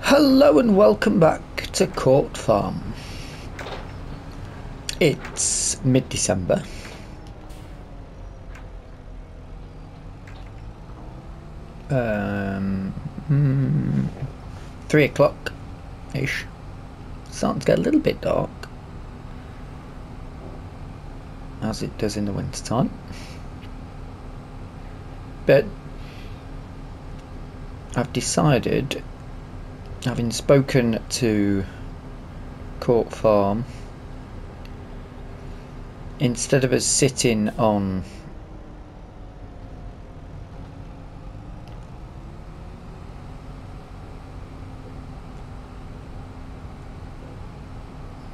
Hello and welcome back to Court Farm. It's mid-December. Um, 3 o'clock-ish. Starting to get a little bit dark, as it does in the winter time. But I've decided, having spoken to Court Farm, instead of us sitting on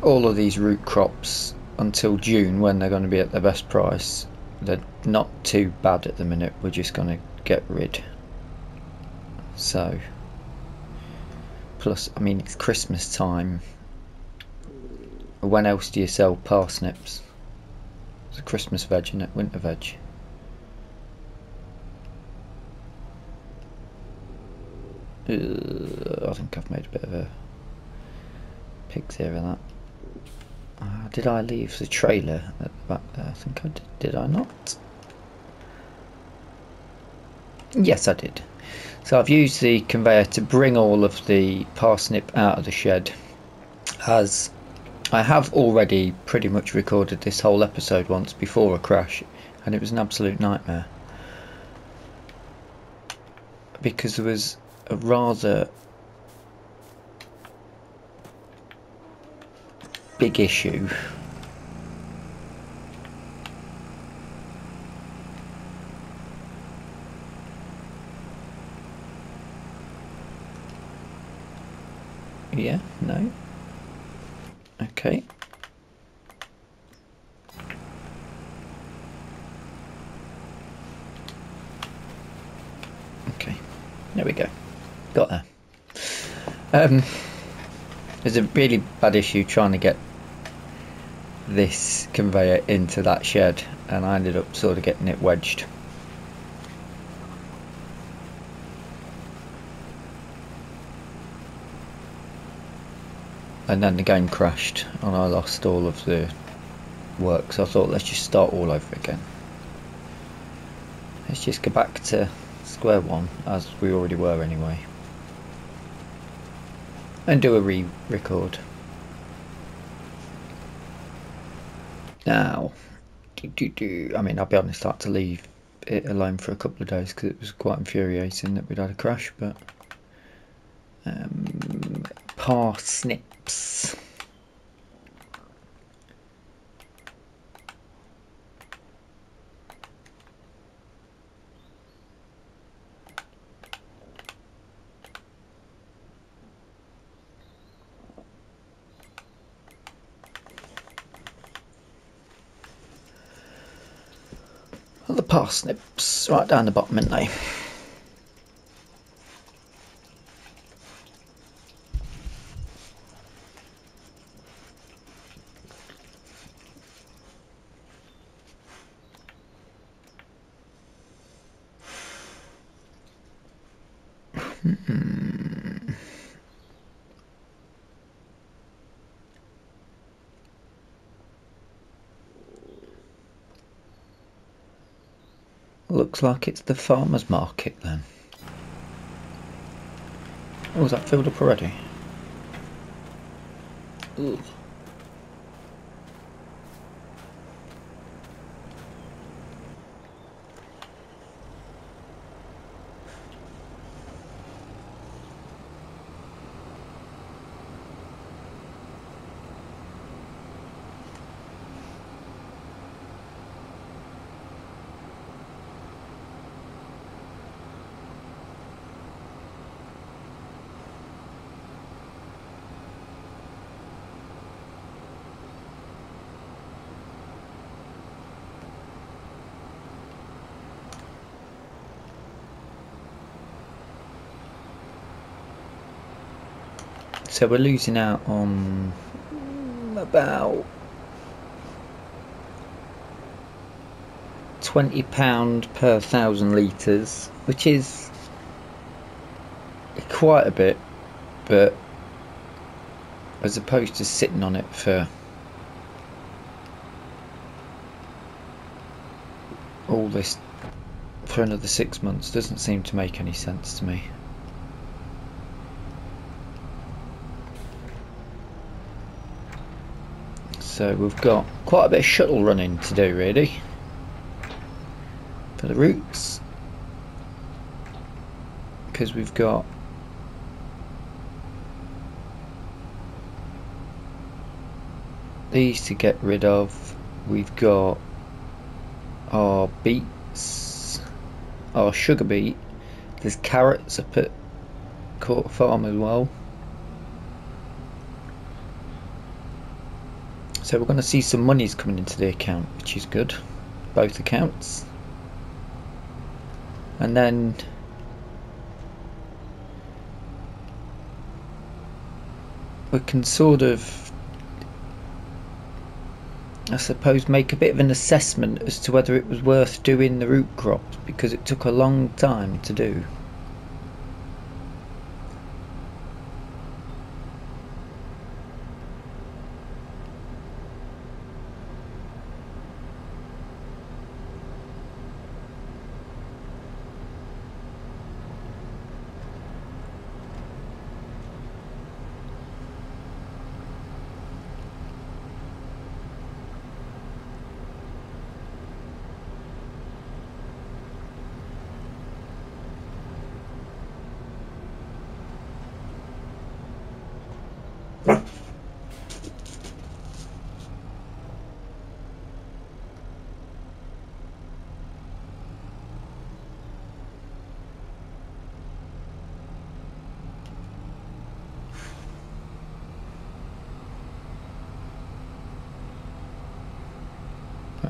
all of these root crops until June, when they're going to be at their best price, they're not too bad at the minute, we're just going to get rid. So, plus, I mean, it's Christmas time. When else do you sell parsnips? It's a Christmas veg, isn't it? Winter veg. I think I've made a bit of a pig's ear of that. Did I leave the trailer at the back there? I think I did. Did I not? Yes, I did. So I've used the conveyor to bring all of the parsnip out of the shed, as I have already pretty much recorded this whole episode once before a crash, and it was an absolute nightmare, because there was a rather big issue yeah, no, okay. Okay, there we go, got there. There's a really bad issue trying to get this conveyor into that shed, and I ended up sort of getting it wedged. And then the game crashed and I lost all of the work, so I thought, let's just start all over again. Let's just go back to square one, as we already were anyway, and do a re-record. Now, I mean, I'll be honest, I had to leave it alone for a couple of days because it was quite infuriating that we'd had a crash, but parsnips. Well, the parsnips right down the bottom, aren't they? Looks like it's the farmer's market then. Oh, is that filled up already? Ugh. So we're losing out on about £20 per 1,000 litres, which is quite a bit, but as opposed to sitting on it for all this for another 6 months, doesn't seem to make any sense to me. So we've got quite a bit of shuttle running to do really for the routes, because we've got these to get rid of. We've got our beets, our sugar beet, there's carrots up at Court Farm as well. So we're going to see some monies coming into the account, which is good, both accounts. And then we can sort of, I suppose, make a bit of an assessment as to whether it was worth doing the root crops, because it took a long time to do.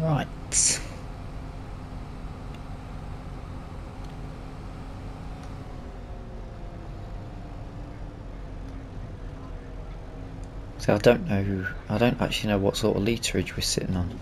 Right. So I don't actually know what sort of literage we're sitting on.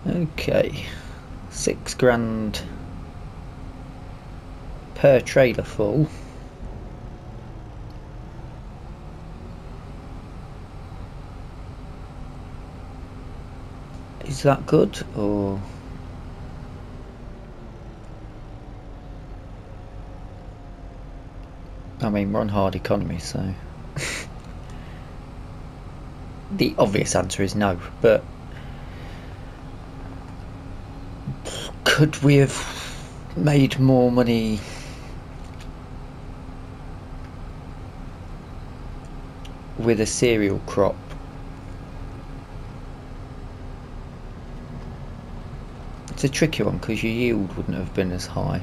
Okay, £6,000 per trailer full. Is that good, or I mean, we're on hard economy, so the obvious answer is no, but could we have made more money with a cereal crop? It's a tricky one because your yield wouldn't have been as high,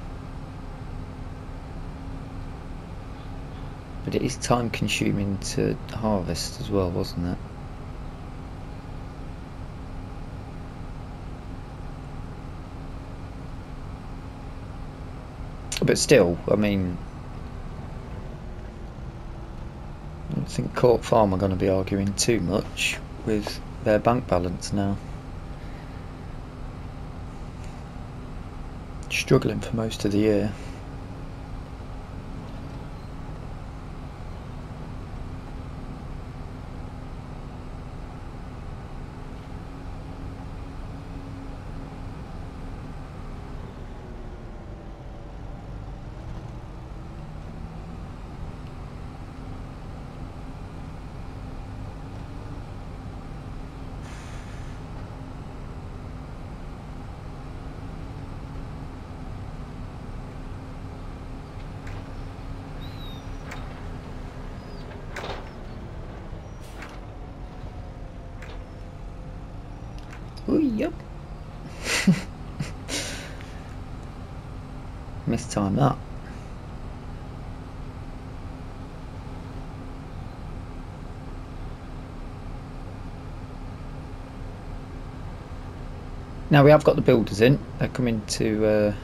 but it is time consuming to harvest as well, wasn't it? But still, I mean, I don't think Court Farm are going to be arguing too much with their bank balance now. Struggling for most of the year. Oh, yep. Mistime that. Now we have got the builders in. They're coming to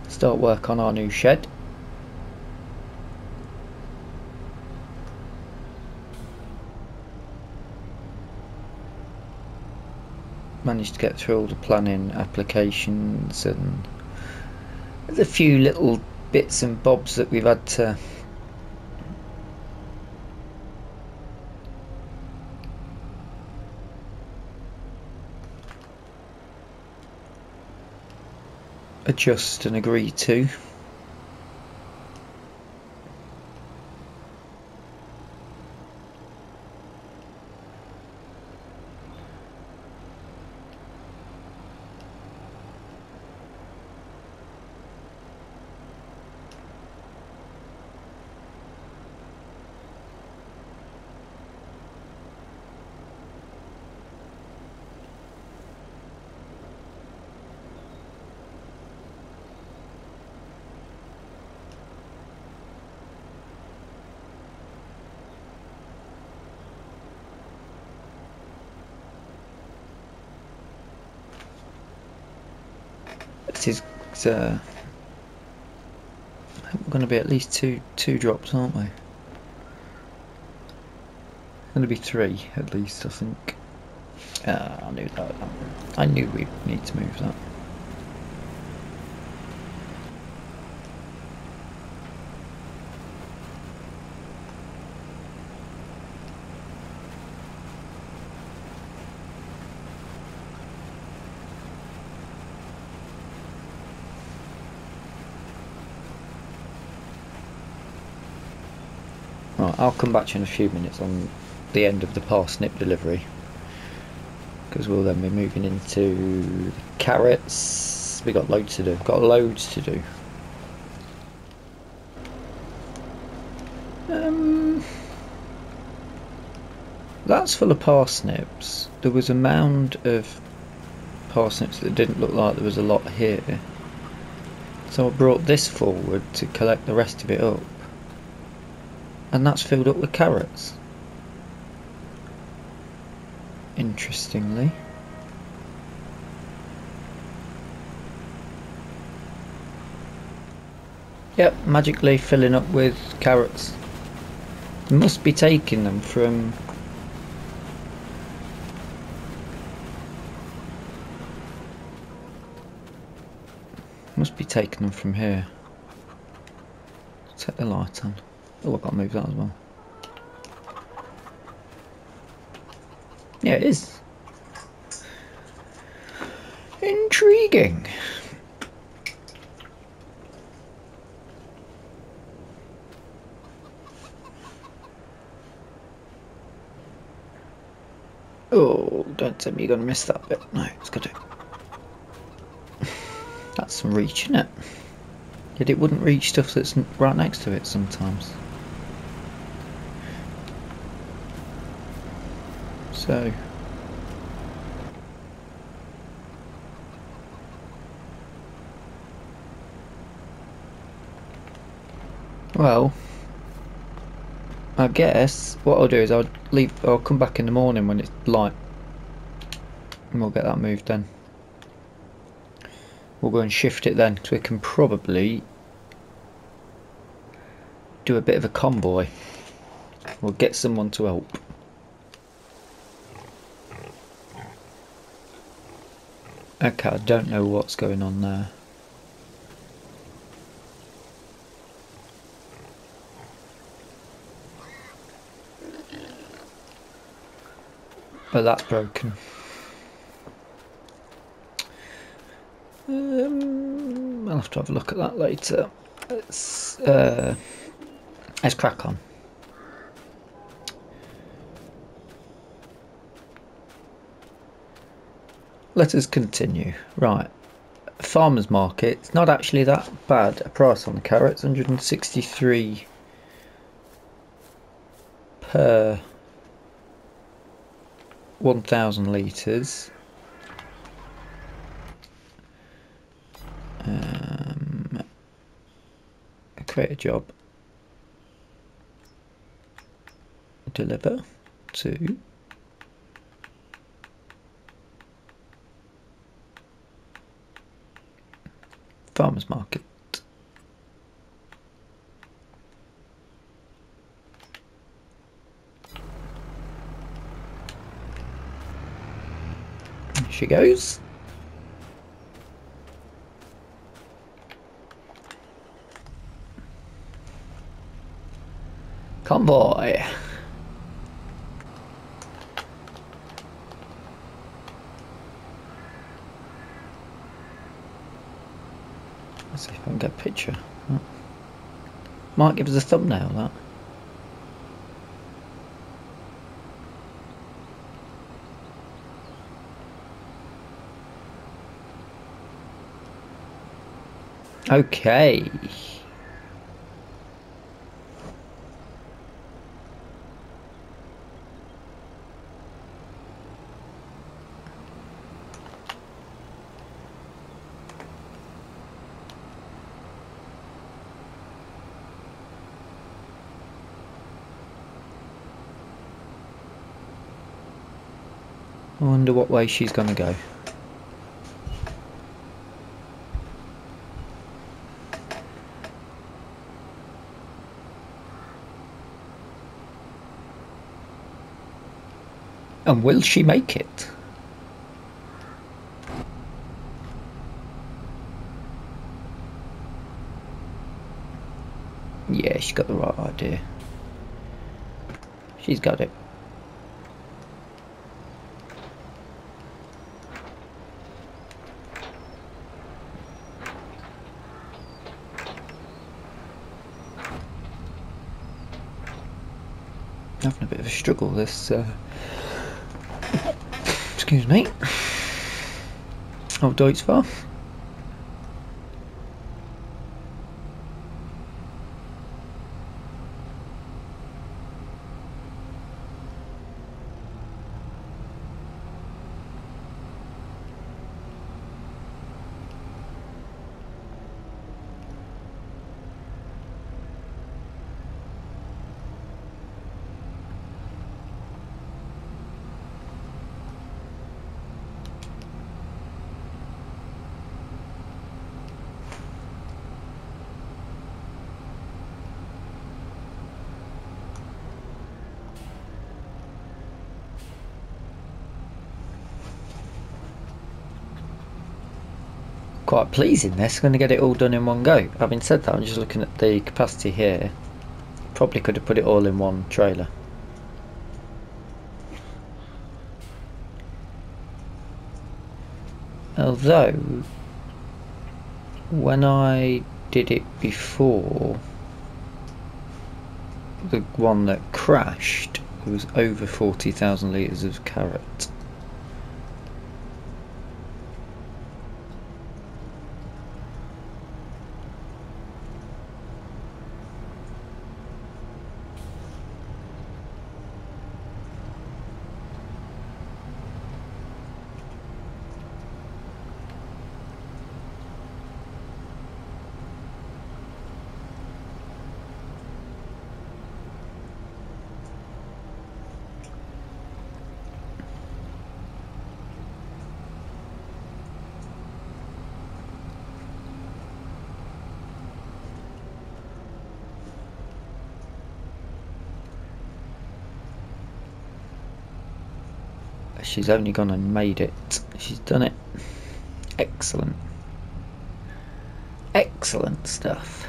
start work on our new shed. Managed to get through all the planning applications and there's a few little bits and bobs that we've had to adjust and agree to. This is I think we're going to be at least two drops, aren't we? Going to be 3 at least, I think. I knew that. I knew we need to move that. Right, I'll come back to you in a few minutes on the end of the parsnip delivery, because we'll then be moving into the carrots. We got loads to do. Got loads to do. That's full of parsnips. There was a mound of parsnips that didn't look like there was a lot here, so I brought this forward to collect the rest of it up. And that's filled up with carrots. Interestingly. Yep, magically filling up with carrots. Must be taking them from... Must be taking them from here. Set the light on. Oh, I've got to move that as well. Yeah, it is. Intriguing. Oh, don't tell me you're going to miss that bit. No, it's got to. That's some reach, isn't it? Yet it wouldn't reach stuff that's right next to it sometimes. So well, I guess what I'll do is I'll come back in the morning when it's light and we'll get that moved then. We'll go and shift it then, because we can probably do a bit of a convoy. We'll get someone to help. Okay, I don't know what's going on there. But that's broken. I'll have to have a look at that later. Let's crack on. Let us continue. Right, farmers market. It's not actually that bad a price on the carrots. 163 per 1,000 litres. create a job, deliver to farmers market. Here she goes. Convoy. Let's see if I can get a picture. Might give us a thumbnail, that. Okay. I wonder what way she's going to go. And will she make it? Yeah, she's got the right idea. She's got it. Having a bit of a struggle this excuse me. Oh, Deutschfahrt. Quite pleasing this, going to get it all done in one go. Having said that, I'm just looking at the capacity here. Probably could have put it all in one trailer. Although, when I did it before, the one that crashed, it was over 40,000 litres of carrot. She's only gone and made it. She's done it. Excellent. Excellent stuff.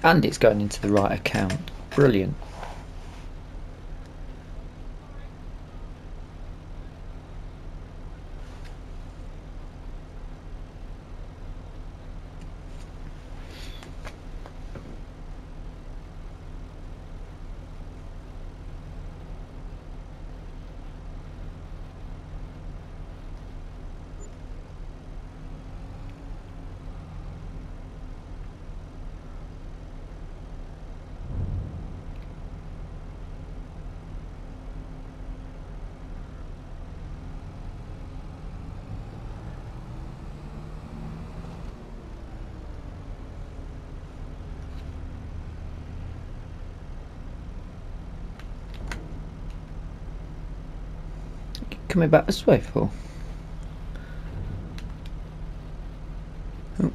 And it's going into the right account. Brilliant. coming back this way for? Oh.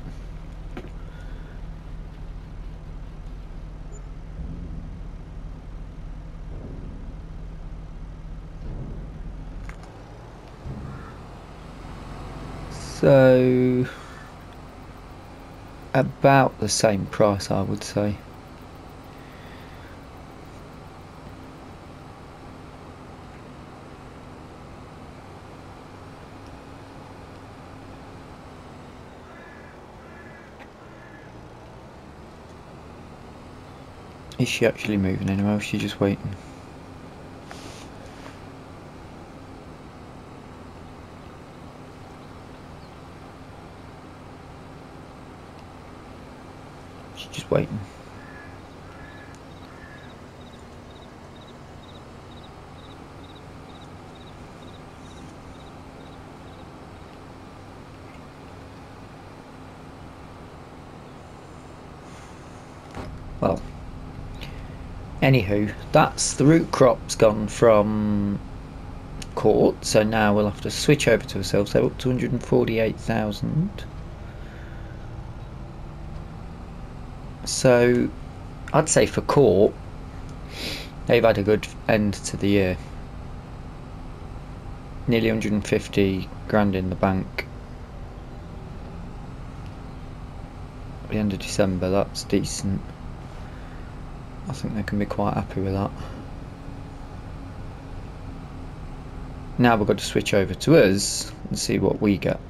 So about the same price, I would say. Is she actually moving anywhere, or is she just waiting? She's just waiting. Well, anywho, that's the root crop's gone from court, so now we'll have to switch over to ourselves. They're up to 148,000. So I'd say for court, they've had a good end to the year. Nearly 150 grand in the bank. At the end of December, that's decent. I think they can be quite happy with that. Now we've got to switch over to us and see what we get.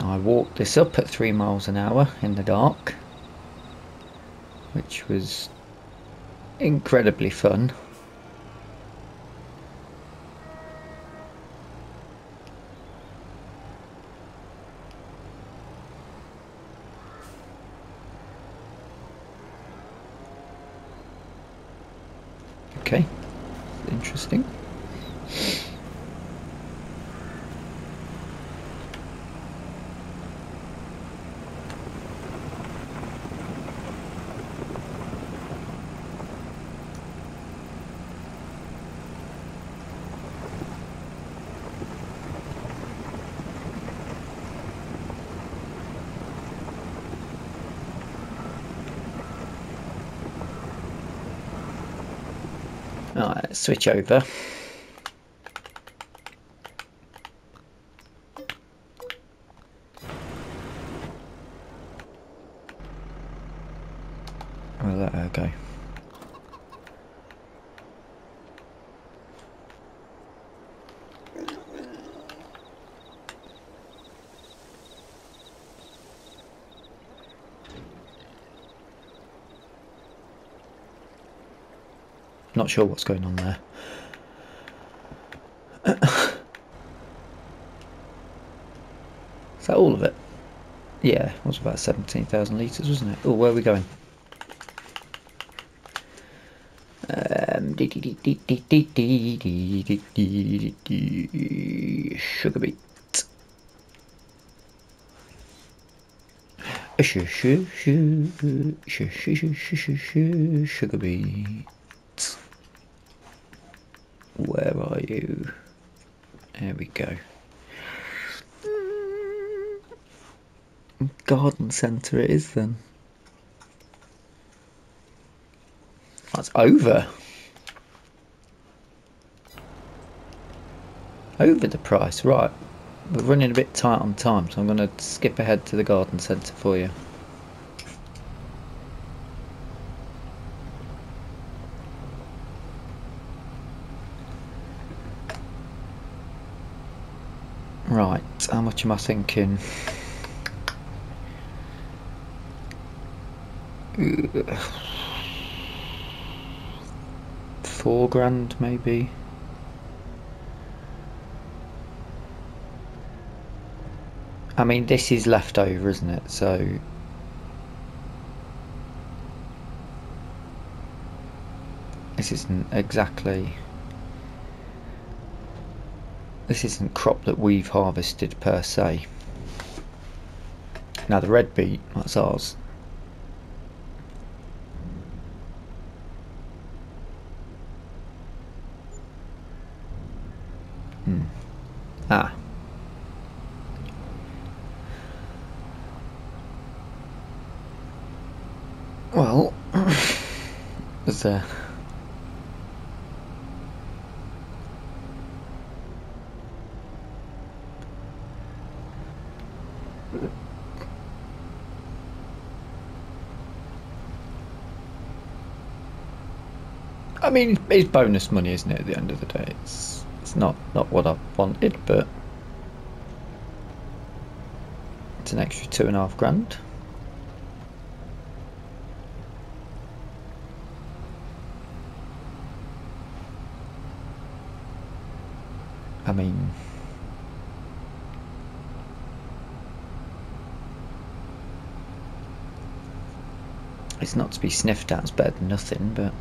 I walked this up at 3 miles an hour in the dark, which was incredibly fun. Okay, interesting. Alright, let's switch over. We'll let her go. Not sure what's going on there. Is that all of it? Yeah, it was about 17,000 litres, wasn't it? Oh, where are we going? Sugar beet. Sugar beet. Where are you? There we go. Garden centre it is then. That's over. Over the price, right. We're running a bit tight on time, so I'm going to skip ahead to the garden centre for you. Right, how much am I thinking? £4,000 maybe. I mean, this is leftover, isn't it? So This isn't exactly... This isn't crop that we've harvested per se. Now the red beet, that's ours. Ah. Well, there's a... I mean, it's bonus money, isn't it, at the end of the day? It's not what I wanted, but it's an extra £2,500. I mean, it's not to be sniffed at, it's better than nothing, but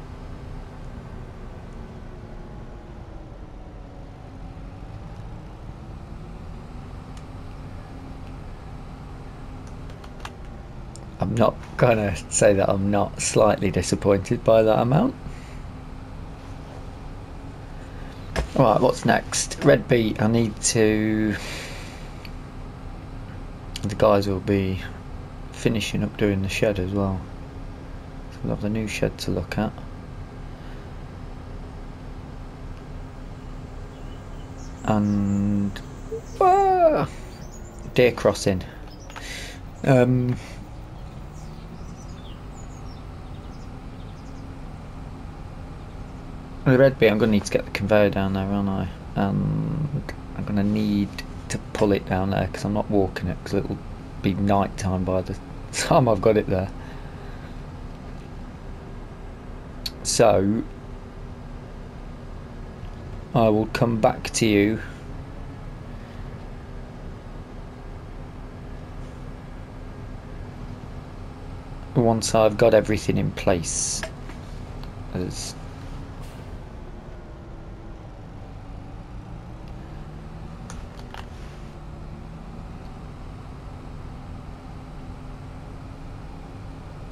I'm not gonna say that I'm not slightly disappointed by that amount. Right, what's next? Red beet. I need to... The guys will be finishing up doing the shed as well. So we'll have the new shed to look at. And... deer crossing. The red beet, I'm going to need to get the conveyor down there, aren't I? And I'm going to need to pull it down there because I'm not walking it, because it'll be night time by the time I've got it there. So I will come back to you once I've got everything in place. As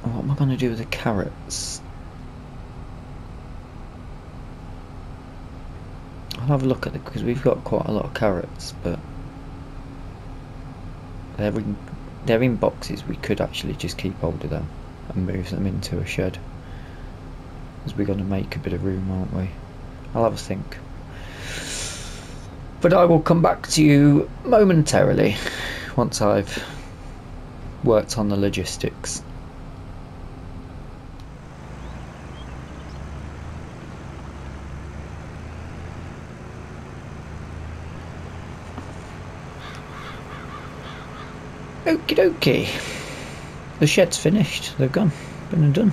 what am I going to do with the carrots? I'll have a look at it because we've got quite a lot of carrots, but they're in boxes. We could actually just keep hold of them and move them into a shed, because we're going to make a bit of room, aren't we? I'll have a think. But I will come back to you momentarily once I've worked on the logistics. Okie dokie. The shed's finished. They've gone. Been and done.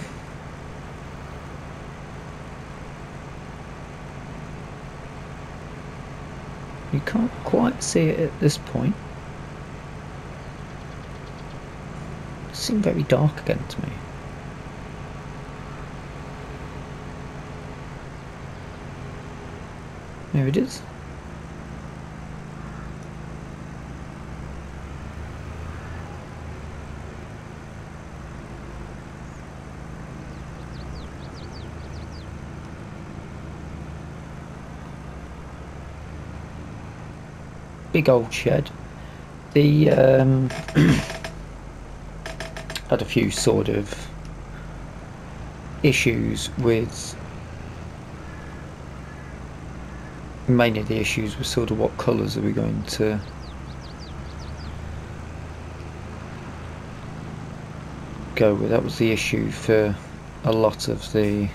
You can't quite see it at this point. It seemed very dark again to me. There it is. Big old shed. The had a few sort of issues with, mainly the issues were sort of what colours are we going to go with. That was the issue for a lot of the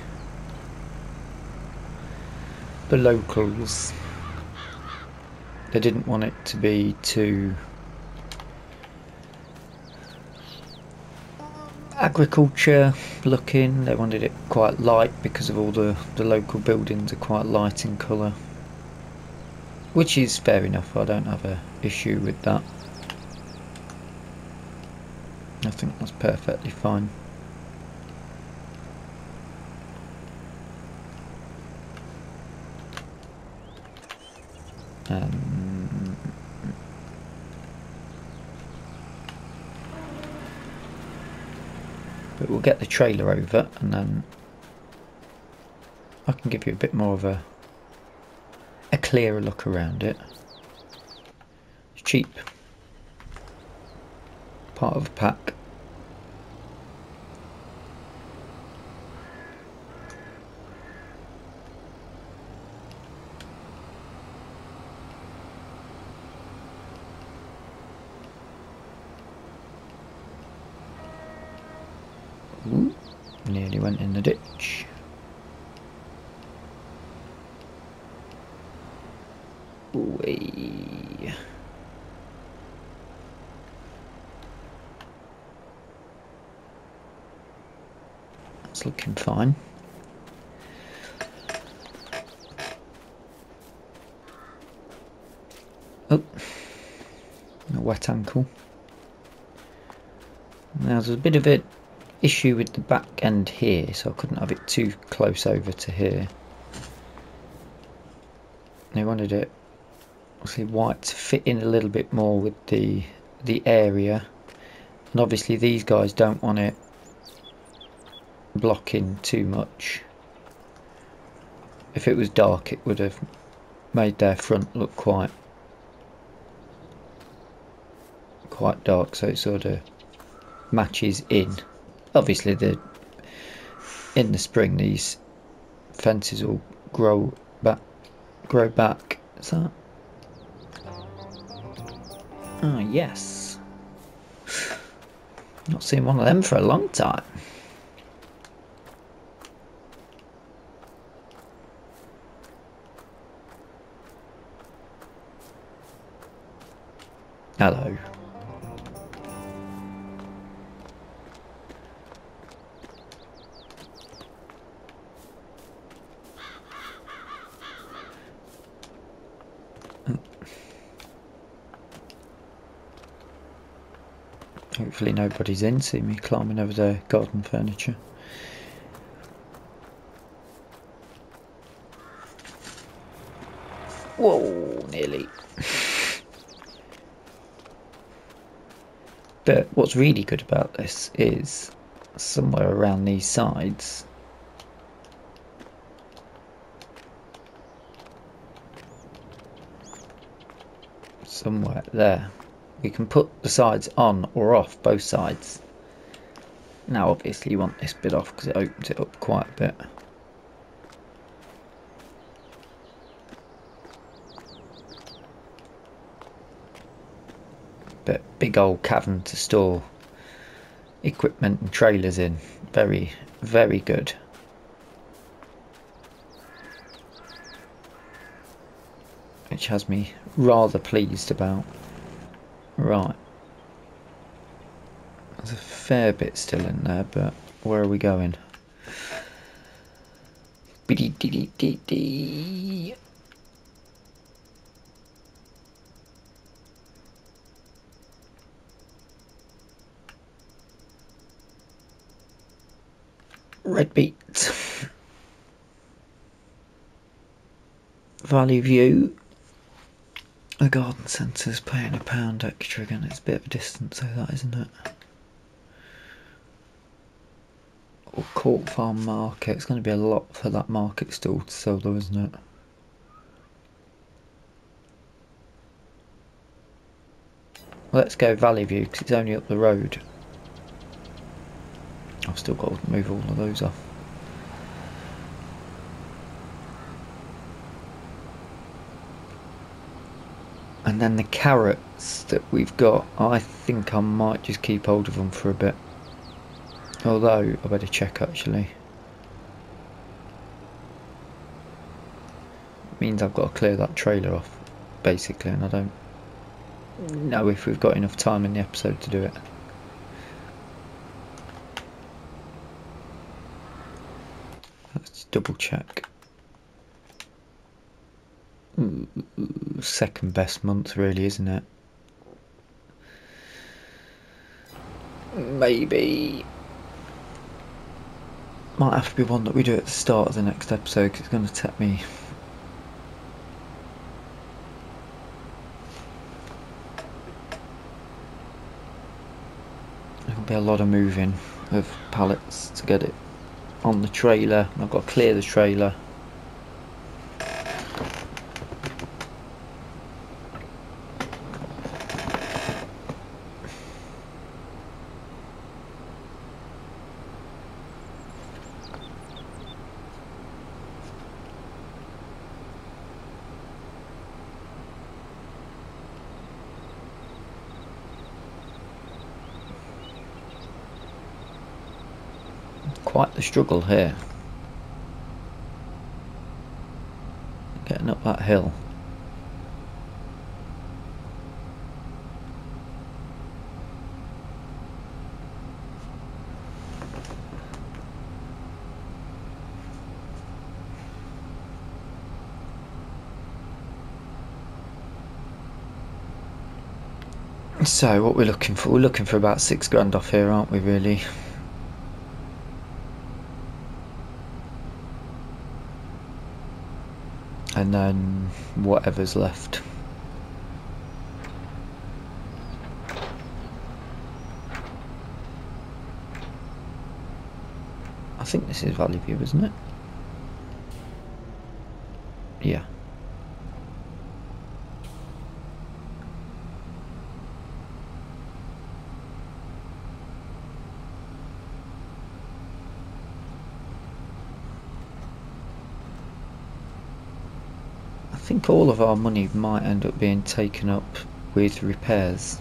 locals. They didn't want it to be too agriculture looking. They wanted it quite light because of all the local buildings are quite light in colour, which is fair enough. I don't have an issue with that. I think that's perfectly fine. But we'll get the trailer over and then I can give you a bit more of a clearer look around it. It's cheap. Part of a pack. Ooh, nearly went in the ditch. Ooh-wee. That's looking fine. Oh, a wet ankle. Now there's a bit of an issue with the back end here, so I couldn't have it too close over to here. I wanted it obviously white to fit in a little bit more with the area, and obviously these guys don't want it blocking too much. If it was dark it would have made their front look quite dark, so it sort of matches in. Obviously in the spring these fences will grow back. Is that? Oh yes. Not seen one of them for a long time. Hello. Hopefully nobody's in. See me climbing over the garden furniture. Whoa, nearly. But what's really good about this is somewhere around these sides somewhere there we can put the sides on or off, both sides. Now obviously you want this bit off because it opens it up quite a bit. But big old cavern to store equipment and trailers in. Very, very good. Which has me rather pleased about. Right. There's a fair bit still in there, but where are we going? Biddy-diddy-diddy. Red beet. Valley View. The garden centre's paying £1 extra again. It's a bit of a distance, so that isn't it? Or Court Farm Market. It's going to be a lot for that market stall to sell though, isn't it? Let's go Valley View because it's only up the road. I've still got to move all of those off. And then the carrots that we've got, I think I might just keep hold of them for a bit. Although, I better check actually. It means I've got to clear that trailer off, basically, and I don't know if we've got enough time in the episode to do it. Let's double check. Second best month really, isn't it? Maybe might have to be one that we do at the start of the next episode because it's going to take me There'll be a lot of moving of pallets to get it on the trailer. I've got to clear the trailer. Quite the struggle here, getting up that hill. So what we're looking for? We're looking for about £6 off here, aren't we, really? And then whatever's left. I think this is Valley View, isn't it? Yeah. I think all of our money might end up being taken up with repairs.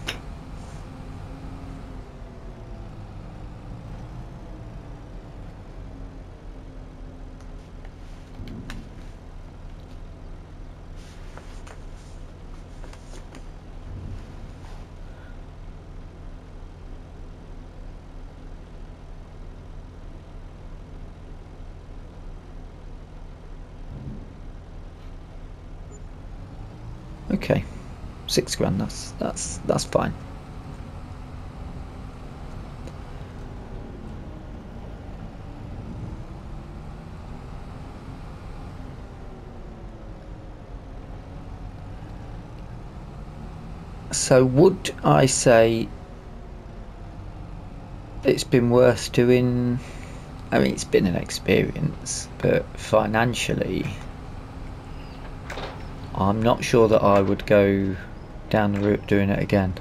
Okay, £6. That's fine. So would I say it's been worth doing? I mean, it's been an experience, but financially, I'm not sure that I would go down the route doing it again.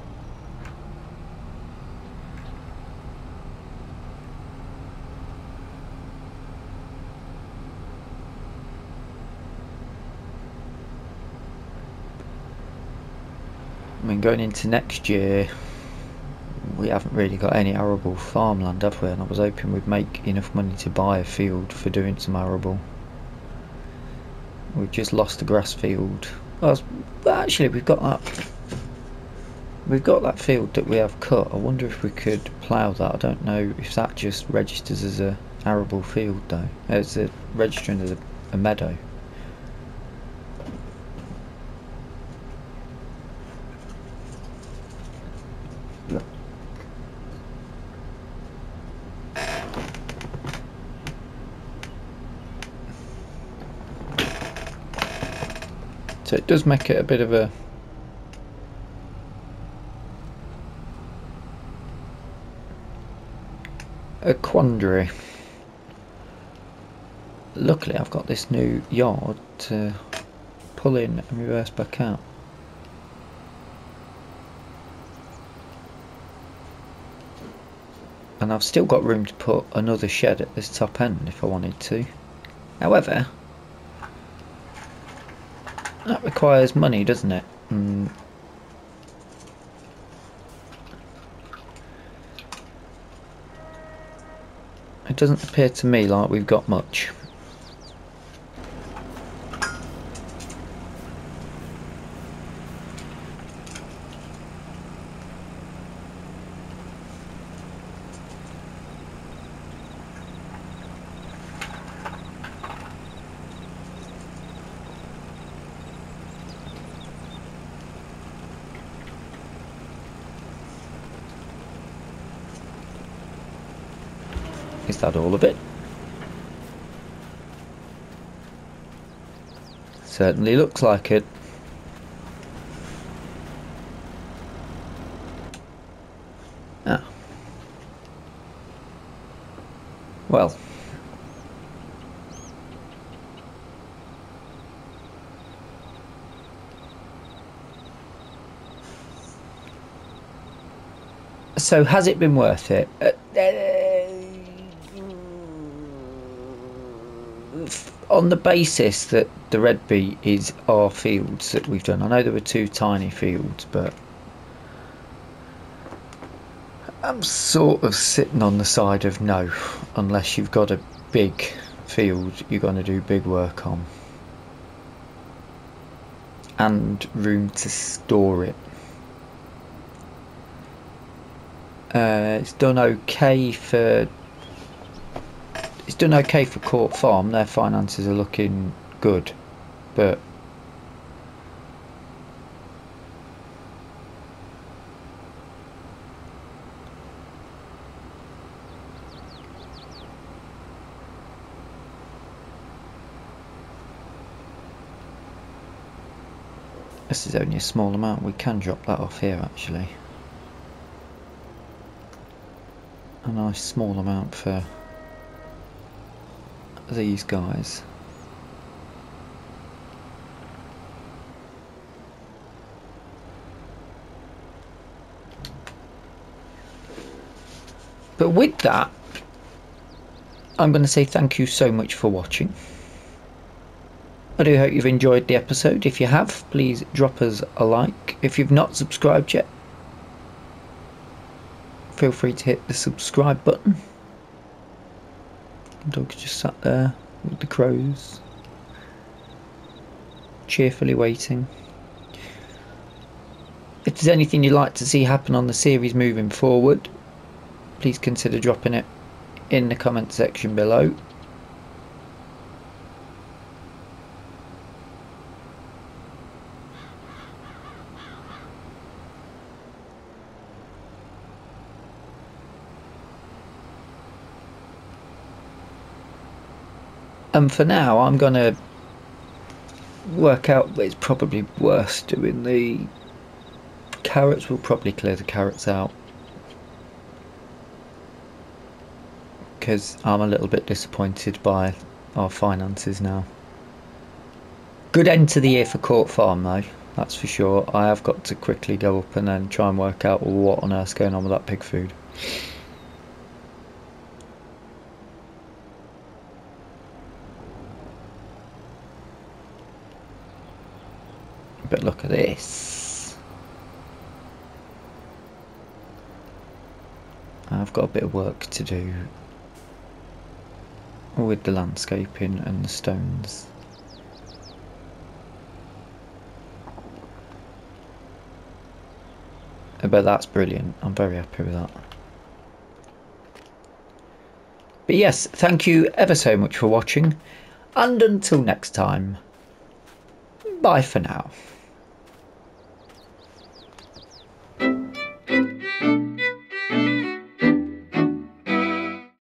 I mean, going into next year, we haven't really got any arable farmland, have we? And I was hoping we'd make enough money to buy a field for doing some arable. We've just lost the grass field. Well, actually, we've got that field that we have cut. I wonder if we could plough that. I don't know if that just registers as a arable field though. It's registering as a meadow. So it does make it a bit of a quandary. Luckily I've got this new yard to pull in and reverse back out. And I've still got room to put another shed at this top end if I wanted to. However, that requires money, doesn't it? It doesn't appear to me like we've got much. Is that all of it? Certainly looks like it. Ah, Well, so has it been worth it? On the basis that the red beet is our fields that we've done. I know there were 2 tiny fields, but I'm sort of sitting on the side of no, unless you've got a big field you're going to do big work on and room to store it. It's done okay for Court Farm. Their finances are looking good, but this is only a small amount. We can drop that off here actually. A nice small amount for these guys. But with that, I'm going to say thank you so much for watching. I do hope you've enjoyed the episode. If you have, please drop us a like. If you've not subscribed yet, feel free to hit the subscribe button. The dog's just sat there with the crows, cheerfully waiting. If there's anything you'd like to see happen on the series moving forward, please consider dropping it in the comment section below. And for now, I'm going to work out, it's probably worse doing the carrots. We'll probably clear the carrots out, because I'm a little bit disappointed by our finances now. Good end to the year for Court Farm though, that's for sure. I have got to quickly go up and then try and work out what on earth's going on with that pig food. But look at this. I've got a bit of work to do with the landscaping and the stones. But that's brilliant. I'm very happy with that. But yes, thank you ever so much for watching, and until next time, bye for now.